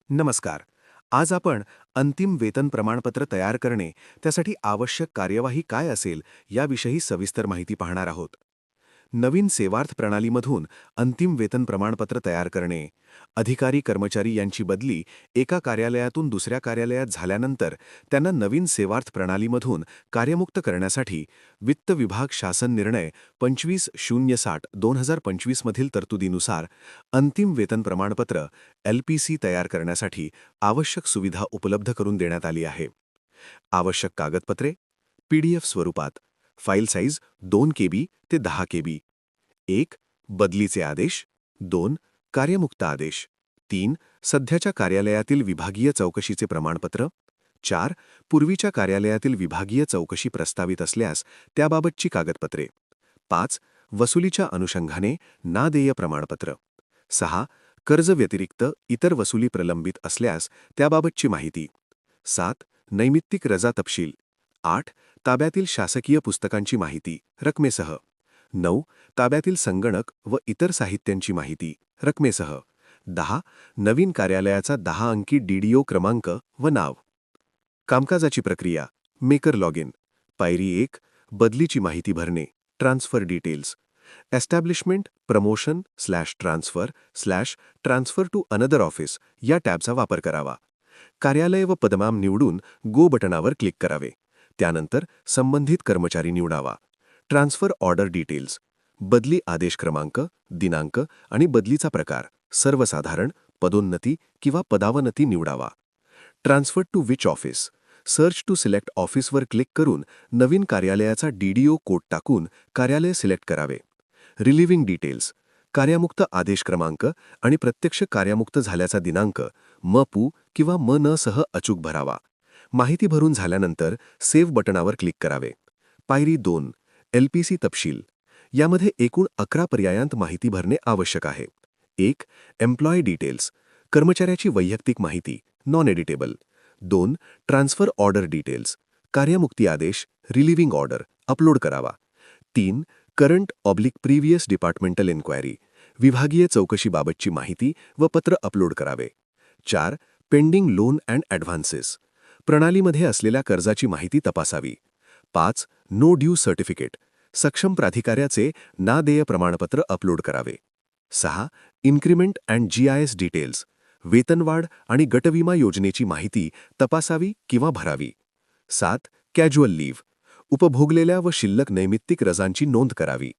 नमस्कार. आज आपण अंतिम वेतन प्रमाणपत्र तयार करणे, त्यासाठी आवश्यक कार्यवाही काय असेल याविषयी सविस्तर माहिती पाहणार आहोत. नवीन सेवार्थ प्रणालीमधून अंतिम वेतन प्रमाणपत्र तयार करणे. अधिकारी कर्मचारी यांची बदली एका कार्यालयातून दुसऱ्या कार्यालयात झाल्यानंतर त्यांना नवीन सेवार्थ प्रणालीमधून कार्यमुक्त करण्यासाठी वित्त विभाग शासन निर्णय 25/060/2025 मधील तरतुदीनुसार अंतिम वेतन प्रमाणपत्र LPC तयार करण्यासाठी आवश्यक सुविधा उपलब्ध करून देण्यात आली आहे. आवश्यक कागदपत्रे PDF स्वरूपात, फाईल साईज 2 KB ते 10 KB. 1. बदलीचे आदेश. 2. कार्यमुक्त आदेश. 3. सध्याच्या कार्यालयातील विभागीय चौकशीचे प्रमाणपत्र. 4. पूर्वीच्या कार्यालयातील विभागीय चौकशी प्रस्तावित असल्यास त्याबाबतची कागदपत्रे. 5. वसुलीच्या अनुषंगाने ना देय प्रमाणपत्र. 6. कर्ज व्यतिरिक्त इतर वसुली प्रलंबित असल्यास त्याबाबतची माहिती. 7. नैमित्तिक रजा तपशील. 8. ताब्यातील शासकीय पुस्तकांची माहिती रकमेसह. 9. ताब्यातील संगणक व इतर साहित्यांची माहिती रकमेसह. 10. नवीन कार्यालयाचा 10 अंकी DDO क्रमांक व नाव. कामकाजाची प्रक्रिया. Maker log in. पायरी 1. बदलीची माहिती भरणे. Transfer details. Establishment promotion transfer to another office या टॅबचा वापर करावा. कार्यालय व पदनाम निवडून गो बटनावर क्लिक करावे. त्यानंतर संबंधित कर्मचारी निवडावा. Transfer order details. बदली आदेश क्रमांक, दिनांक आणि बदलीचा प्रकार सर्वसाधारण, पदोन्नती किंवा पदावनती निवडावा. Transfer to which office. Search to select ऑफिसवर क्लिक करून नवीन कार्यालयाचा DDO कोड टाकून कार्यालय सिलेक्ट करावे. Relieving details. कार्यामुक्त आदेश क्रमांक आणि प्रत्यक्ष कार्यामुक्त झाल्याचा दिनांक MPU किंवा MN सह अचूक भरावा. माहिती भरून झाल्यानंतर सेव्ह बटनावर क्लिक करावे. पायरी 2. LPC तपशील. यामध्ये एकूण 11 पर्यायांत माहिती भरणे आवश्यक आहे. 1. Employee details. कर्मचाऱ्याची वैयक्तिक माहिती non editable. 2. Transfer order details. कार्यमुक्ती आदेश रिलिव्हिंग ऑर्डर अपलोड करावा. 3. Current previous departmental inquiry. विभागीय चौकशीबाबतची माहिती व पत्र अपलोड करावे. 4. Pending loan and advances. प्रणालीमध्ये असलेल्या कर्जाची माहिती तपासावी. 5. No due certificate. सक्षम प्राधिकाऱ्याचे ना देय प्रमाणपत्र अपलोड करावे. 6. Increment and GIS details. वेतनवाढ आणि गटविमा योजनेची माहिती तपासावी किंवा भरावी. 7. Casual leave. उपभोगलेल्या व शिल्लक नैमित्तिक रजांची नोंद करावी.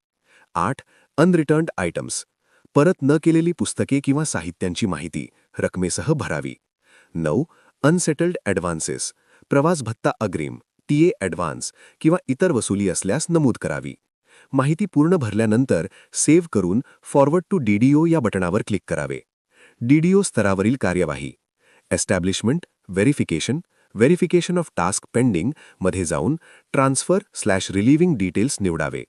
8. अनरिटर्न्ड आयटम्स. परत न केलेली पुस्तके किंवा साहित्यांची माहिती रकमेसह भरावी. 9. Unsettled advances. प्रवास भत्ता अग्रिम, TA ॲडव्हान्स किंवा इतर वसुली असल्यास नमूद करावी. माहिती पूर्ण भरल्यानंतर सेव्ह करून फॉरवर्ड टू DDO या बटणावर क्लिक करावे. DDO स्तरावरील कार्यवाही. Establishment verification of task pending मध्ये जाऊन ट्रान्सफर/रिलिव्हिंग डिटेल्स निवडावे.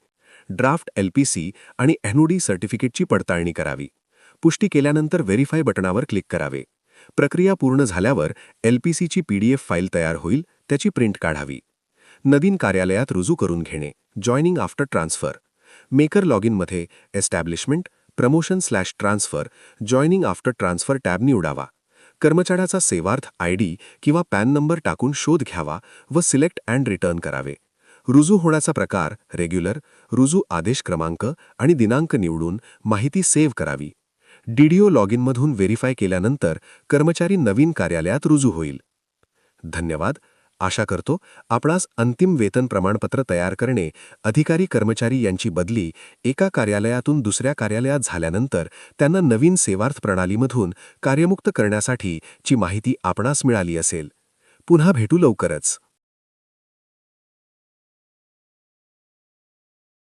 ड्राफ्ट LPC आणि NOD सर्टिफिकेटची पडताळणी करावी. पुष्टी केल्यानंतर व्हेरीफाय बटणावर क्लिक करावे. प्रक्रिया पूर्ण झाल्यावर LPCची PDF फाईल तयार होईल, त्याची प्रिंट काढावी. नवीन कार्यालयात रुजू करून घेणे. Joining after transfer. मेकर लॉगिनमध्ये establishment promotion transfer joining after transfer tab निवडावा. कर्मचाऱ्याचा सेवार्थ ID किंवा पॅन नंबर टाकून शोध घ्यावा व सिलेक्ट अँड रिटर्न करावे. रुजू होण्याचा प्रकार रेग्युलर, रुजू आदेश क्रमांक आणि दिनांक निवडून माहिती सेव्ह करावी. DDO लॉगिनमधून व्हेरीफाय केल्यानंतर कर्मचारी नवीन कार्यालयात रुजू होईल. धन्यवाद. आशा करतो आपणास अंतिम वेतन प्रमाणपत्र तयार करणे, अधिकारी कर्मचारी यांची बदली एका कार्यालयातून दुसऱ्या कार्यालयात झाल्यानंतर त्यांना नवीन सेवार्थ प्रणालीमधून कार्यमुक्त करण्यासाठी ची माहिती आपणास मिळाली असेल. पुन्हा भेटू लवकरच.